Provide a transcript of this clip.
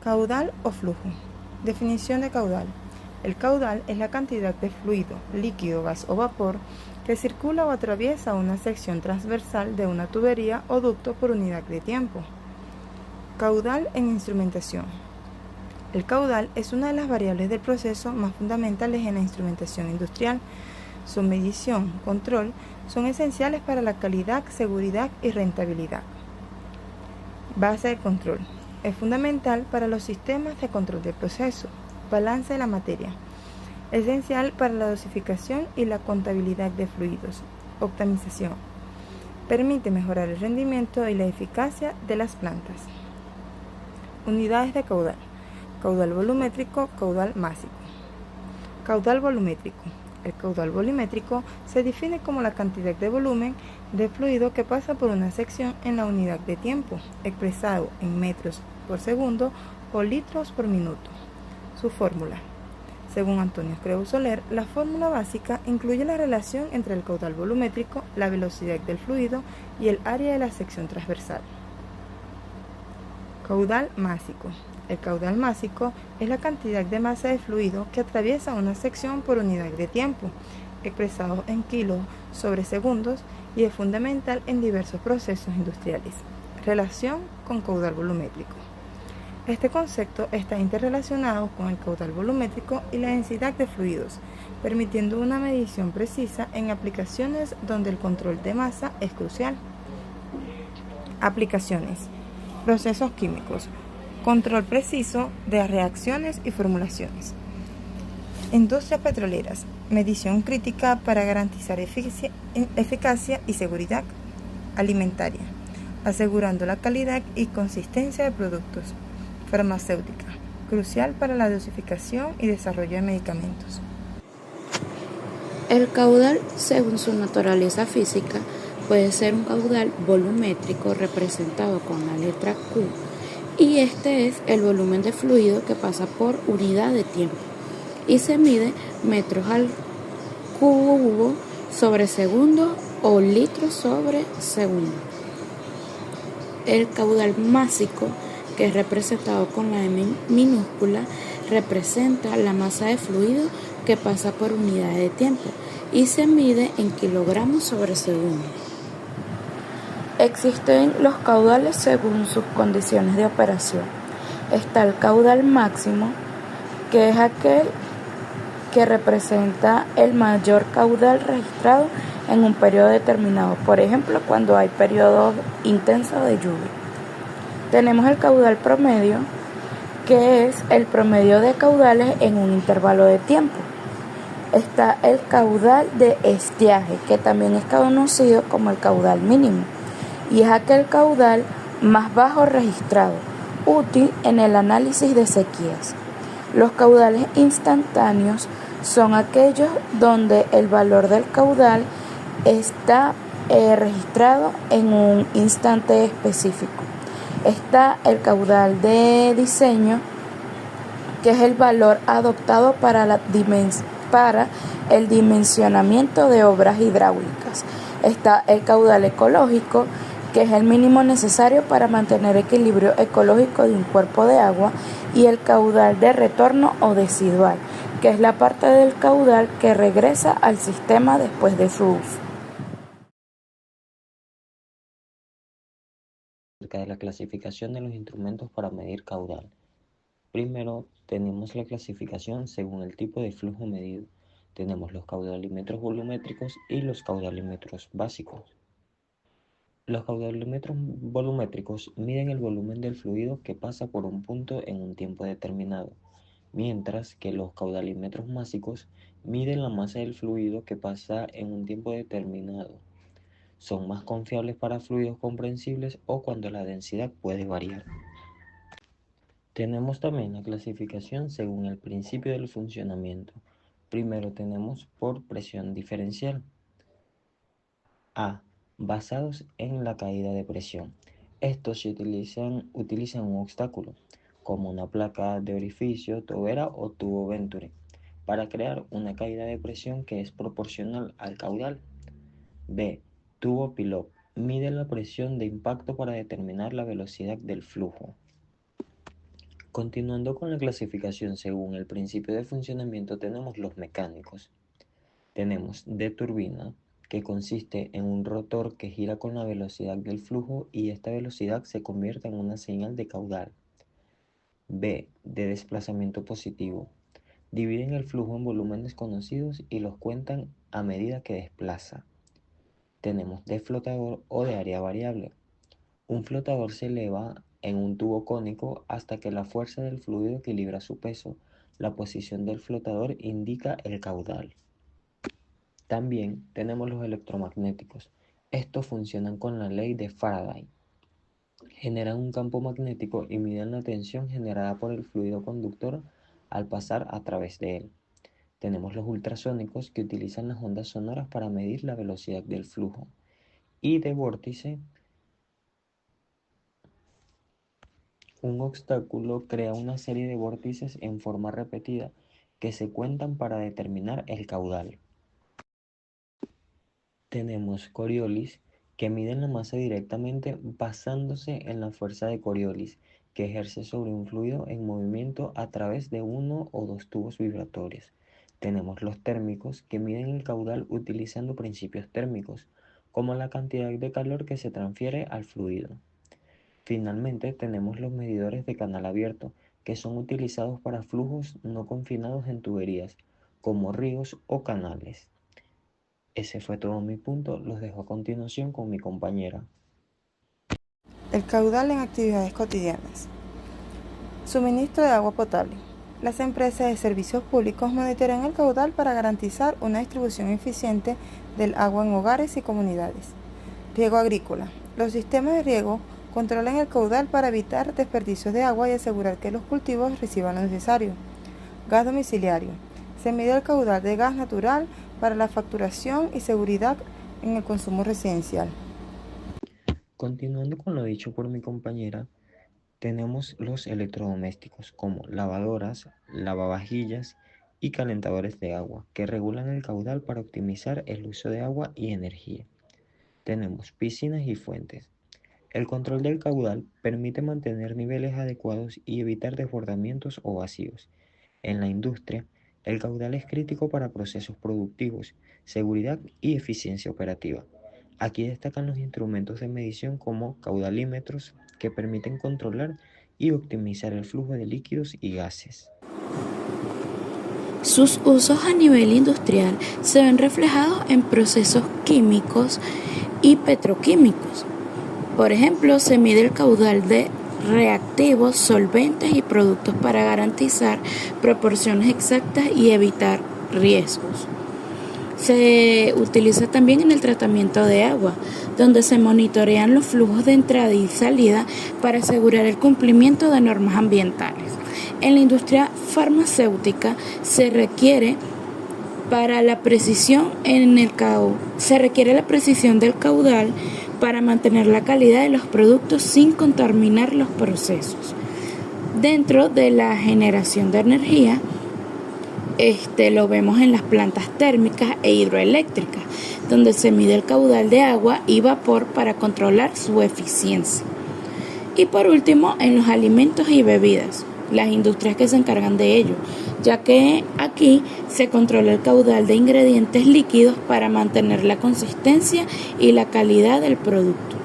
Caudal o flujo. Definición de caudal. El caudal es la cantidad de fluido, líquido, gas o vapor que circula o atraviesa una sección transversal de una tubería o ducto por unidad de tiempo. Caudal en instrumentación. El caudal es una de las variables del proceso más fundamentales en la instrumentación industrial. Su medición, control, son esenciales para la calidad, seguridad y rentabilidad. Base de control. Es fundamental para los sistemas de control del proceso. Balance de la materia. Esencial para la dosificación y la contabilidad de fluidos. Optimización. Permite mejorar el rendimiento y la eficacia de las plantas. Unidades de caudal. Caudal volumétrico, caudal másico. Caudal volumétrico. El caudal volumétrico se define como la cantidad de volumen de fluido que pasa por una sección en la unidad de tiempo, expresado en metros por segundo o litros por minuto. Su fórmula. Según Antonio Creu Soler, la fórmula básica incluye la relación entre el caudal volumétrico, la velocidad del fluido y el área de la sección transversal. Caudal másico. El caudal másico es la cantidad de masa de fluido que atraviesa una sección por unidad de tiempo, expresado en kilos sobre segundos, y es fundamental en diversos procesos industriales. Relación con caudal volumétrico. Este concepto está interrelacionado con el caudal volumétrico y la densidad de fluidos, permitiendo una medición precisa en aplicaciones donde el control de masa es crucial. Aplicaciones. Procesos químicos. Control preciso de reacciones y formulaciones. Industrias petroleras. Medición crítica para garantizar eficacia y seguridad. Alimentaria. Asegurando la calidad y consistencia de productos. Farmacéutica. Crucial para la dosificación y desarrollo de medicamentos. El caudal, según su naturaleza física, puede ser un caudal volumétrico representado con la letra Q, y este es el volumen de fluido que pasa por unidad de tiempo y se mide metros al cubo sobre segundo o litros sobre segundo. El caudal másico, que es representado con la M minúscula, representa la masa de fluido que pasa por unidad de tiempo y se mide en kilogramos sobre segundo. Existen los caudales según sus condiciones de operación. Está el caudal máximo, que es aquel que representa el mayor caudal registrado en un periodo determinado, por ejemplo, cuando hay periodos intensos de lluvia. Tenemos el caudal promedio, que es el promedio de caudales en un intervalo de tiempo. Está el caudal de estiaje, que también es conocido como el caudal mínimo, y es aquel caudal más bajo registrado, útil en el análisis de sequías. Los caudales instantáneos son aquellos donde el valor del caudal está registrado en un instante específico. Está el caudal de diseño, que es el valor adoptado para el dimensionamiento de obras hidráulicas. Está el caudal ecológico, que es el mínimo necesario para mantener equilibrio ecológico de un cuerpo de agua, y el caudal de retorno o residual, que es la parte del caudal que regresa al sistema después de su uso. Acerca de la clasificación de los instrumentos para medir caudal. Primero, tenemos la clasificación según el tipo de flujo medido. Tenemos los caudalímetros volumétricos y los caudalímetros básicos. Los caudalímetros volumétricos miden el volumen del fluido que pasa por un punto en un tiempo determinado, mientras que los caudalímetros básicos miden la masa del fluido que pasa en un tiempo determinado. Son más confiables para fluidos comprensibles o cuando la densidad puede variar. Tenemos también la clasificación según el principio del funcionamiento. Primero tenemos por presión diferencial. A. Basados en la caída de presión. Estos utilizan un obstáculo, como una placa de orificio, tobera o tubo Venturi, para crear una caída de presión que es proporcional al caudal. B. Tubo Pilot. Mide la presión de impacto para determinar la velocidad del flujo. Continuando con la clasificación según el principio de funcionamiento, tenemos los mecánicos. Tenemos de turbina, que consiste en un rotor que gira con la velocidad del flujo y esta velocidad se convierte en una señal de caudal. B, de desplazamiento positivo. Dividen el flujo en volúmenes conocidos y los cuentan a medida que desplaza. Tenemos de flotador o de área variable. Un flotador se eleva en un tubo cónico hasta que la fuerza del fluido equilibra su peso. La posición del flotador indica el caudal. También tenemos los electromagnéticos. Estos funcionan con la ley de Faraday. Generan un campo magnético y miden la tensión generada por el fluido conductor al pasar a través de él. Tenemos los ultrasónicos, que utilizan las ondas sonoras para medir la velocidad del flujo. Y de vórtice, un obstáculo crea una serie de vórtices en forma repetida que se cuentan para determinar el caudal. Tenemos Coriolis, que miden la masa directamente basándose en la fuerza de Coriolis, que ejerce sobre un fluido en movimiento a través de uno o dos tubos vibratorios. Tenemos los térmicos, que miden el caudal utilizando principios térmicos, como la cantidad de calor que se transfiere al fluido. Finalmente, tenemos los medidores de canal abierto, que son utilizados para flujos no confinados en tuberías, como ríos o canales. Ese fue todo mi punto, los dejo a continuación con mi compañera. El caudal en actividades cotidianas. Suministro de agua potable. Las empresas de servicios públicos monitorean el caudal para garantizar una distribución eficiente del agua en hogares y comunidades. Riego agrícola. Los sistemas de riego controlan el caudal para evitar desperdicios de agua y asegurar que los cultivos reciban lo necesario. Gas domiciliario. Se mide el caudal de gas natural para la facturación y seguridad en el consumo residencial. Continuando con lo dicho por mi compañera, tenemos los electrodomésticos como lavadoras, lavavajillas y calentadores de agua, que regulan el caudal para optimizar el uso de agua y energía. Tenemos piscinas y fuentes. El control del caudal permite mantener niveles adecuados y evitar desbordamientos o vacíos. En la industria, el caudal es crítico para procesos productivos, seguridad y eficiencia operativa. Aquí destacan los instrumentos de medición como caudalímetros, que permiten controlar y optimizar el flujo de líquidos y gases. Sus usos a nivel industrial se ven reflejados en procesos químicos y petroquímicos. Por ejemplo, se mide el caudal de reactivos, solventes y productos para garantizar proporciones exactas y evitar riesgos. Se utiliza también en el tratamiento de agua, donde se monitorean los flujos de entrada y salida para asegurar el cumplimiento de normas ambientales. En la industria farmacéutica se requiere la precisión del caudal para mantener la calidad de los productos sin contaminar los procesos. Dentro de la generación de energía, lo vemos en las plantas térmicas e hidroeléctricas, donde se mide el caudal de agua y vapor para controlar su eficiencia. Y por último, en los alimentos y bebidas, las industrias que se encargan de ello, ya que aquí se controla el caudal de ingredientes líquidos para mantener la consistencia y la calidad del producto.